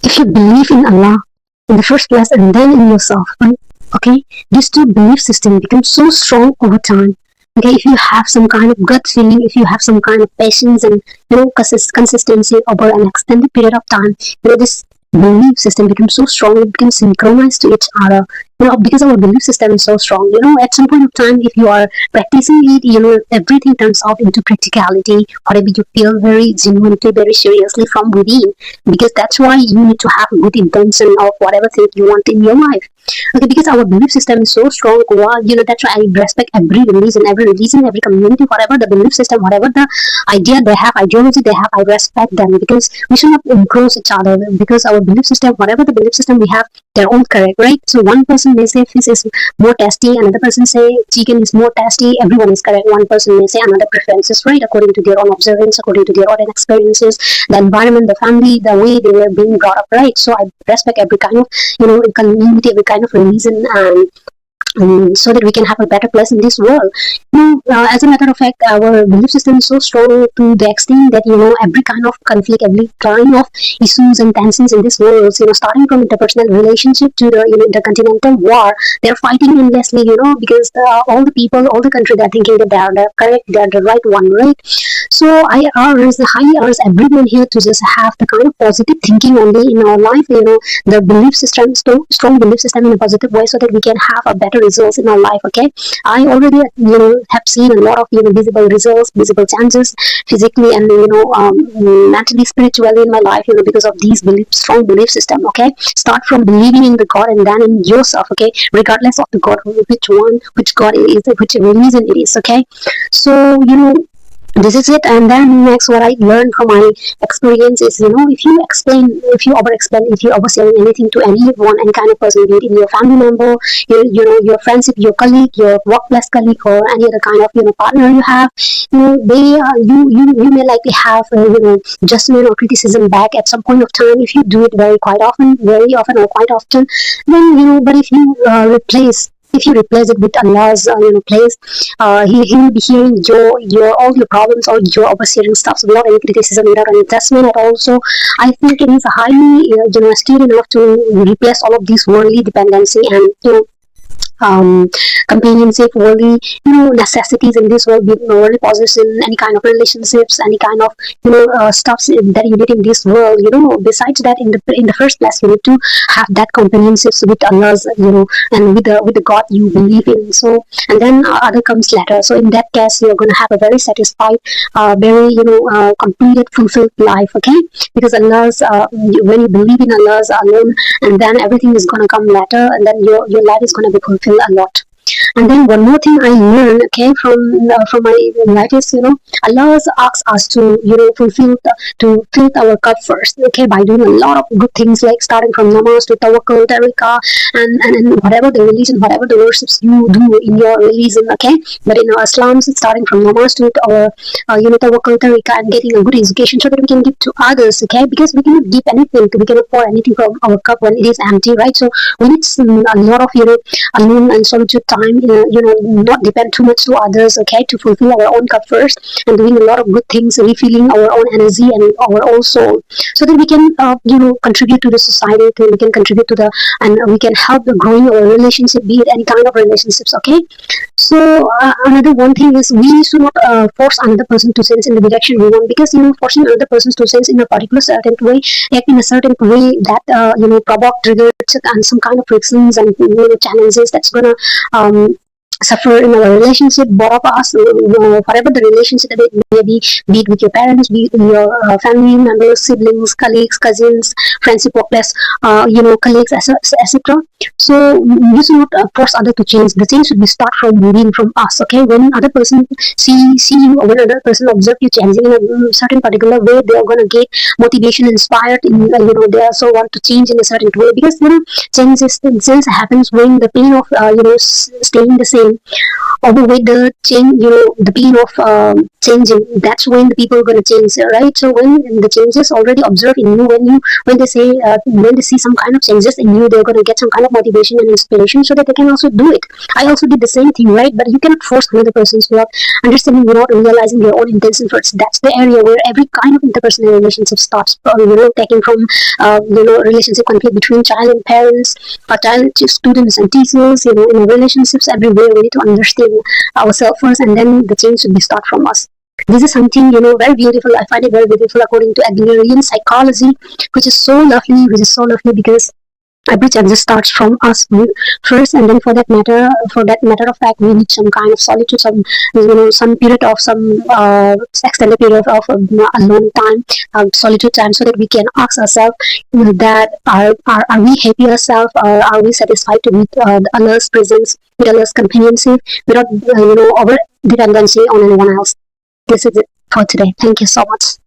if you believe in Allah in the first place and then in yourself, right? Okay, this two belief system becomes so strong over time. Okay, if you have some kind of gut feeling, if you have some kind of patience and consistency over an extended period of time, this belief system becomes so strong, it becomes synchronized to each other. Because our belief system is so strong, at some point of time, if you are practicing it, everything turns out into practicality, whatever you feel very genuinely, very seriously from within. Because that's why you need to have a good intention of whatever thing you want in your life. Okay, because our belief system is so strong. That's why I respect every religion, every community, whatever the belief system, whatever the idea they have, ideology they have, I respect them, because we should not encroach each other, because our belief system, whatever the belief system we have, they're all correct, right? So one person may say fish is more tasty, another person say chicken is more tasty. Everyone is correct. One person may say another preferences, right, according to their own observance, according to their own experiences, the environment, the family, the way they were being brought up, right? So I respect every kind of community, every kind of religion, and so that we can have a better place in this world. As a matter of fact, our belief system is so strong to the extent that every kind of conflict, every kind of issues and tensions in this world, starting from interpersonal relationship to the intercontinental war, they're fighting endlessly, because all the people, all the country, they're thinking that they're correct, they're the right one, right? So I highly urge everyone here to just have the kind of positive thinking only in our life, the belief system, strong belief system in a positive way, so that we can have a better results in our life. Okay, I already have seen a lot of visible results, visible changes physically and mentally, spiritually in my life, because of these strong belief system. Okay, start from believing in the God and then in yourself. Okay, regardless of the God, which God it is, which religion it is. Okay, so this is it. And then next, what I learned from my experience is, if you over explain, if you oversell anything to anyone, any kind of person, be it in your family member, your friendship, your colleague, your workplace colleague, or any other kind of partner you have, you may likely have judgment or criticism back at some point of time. If you do it very often or quite often, then but if you replace it with Allah's place, he will be hearing all your problems, all your overseeing stuff without any criticism, without any judgment at all. So I think it is highly astute enough to replace all of these worldly dependency and companionship, worldly necessities in this world, worldly possession, any kind of relationships, any kind of stuffs that you need in this world. Besides that, in the first place, you need to have that companionship with Allah's, and with the God you believe in. So, and then other comes later. So in that case, you're going to have a very satisfied, very completed, fulfilled life. Okay, because Allah's when you believe in Allah's alone, and then everything is going to come later, and then your life is going to be fulfilled a lot. And then one more thing I learned, okay, from my life is, Allah asks us to fill our cup first, okay, by doing a lot of good things, like starting from namaz to tawakkul, tarika, and whatever the religion, whatever the worships you do in your religion, okay. But in our Islam, it's starting from namaz to our tawakkul, tarika, and getting a good education, so that we can give to others, okay, because we cannot give anything, we cannot pour anything from our cup when it is empty, right? So we need a lot of alone and solitude time, not depend too much to others, okay, to fulfill our own cup first, and doing a lot of good things, refilling our own energy and our own soul, so that we can contribute to the society, we can contribute to and we can help the growing our relationship, be it any kind of relationships, okay. So another one thing is, we should not force another person to sense in the direction we want, because forcing another person to sense in a particular certain way, act in a certain way, that provoke triggers and some kind of frictions and challenges that's gonna suffer in our relationship, both of us, whatever the relationship that it may be it with your parents, be it your family members, siblings, colleagues, cousins, friendship, workplace, colleagues, etc. So we should not force others to change. The change should be start from within, from us. Okay, when other person see you, or when other person observe you changing in a certain particular way, they are gonna get motivation, inspired. They also want to change in a certain way, because change happens when the pain of staying the same overweight the change, the pain of changing. That's when the people are going to change, right? So when the changes already observed in you, when they say when they see some kind of changes in you, they're going to get some kind of motivation and inspiration so that they can also do it. I also did the same thing, right? But you cannot force another person's without understanding, without realizing your own intention first. That's the area where every kind of interpersonal relationship starts, taking from relationship conflict between child and parents, child students and teachers, in relationships everywhere. We need to understand ourselves first, and then the change should be start from us. This is something, very beautiful. I find it very beautiful according to Adlerian psychology, which is so lovely, because every change starts from us first, and then for that matter of fact, we need some kind of solitude, some period of some extended period of alone time, solitude time, so that we can ask ourselves that are we happy ourselves, or are we satisfied to meet the others' presence, with others' companionship, without over dependency on anyone else. This is it for today. Thank you so much.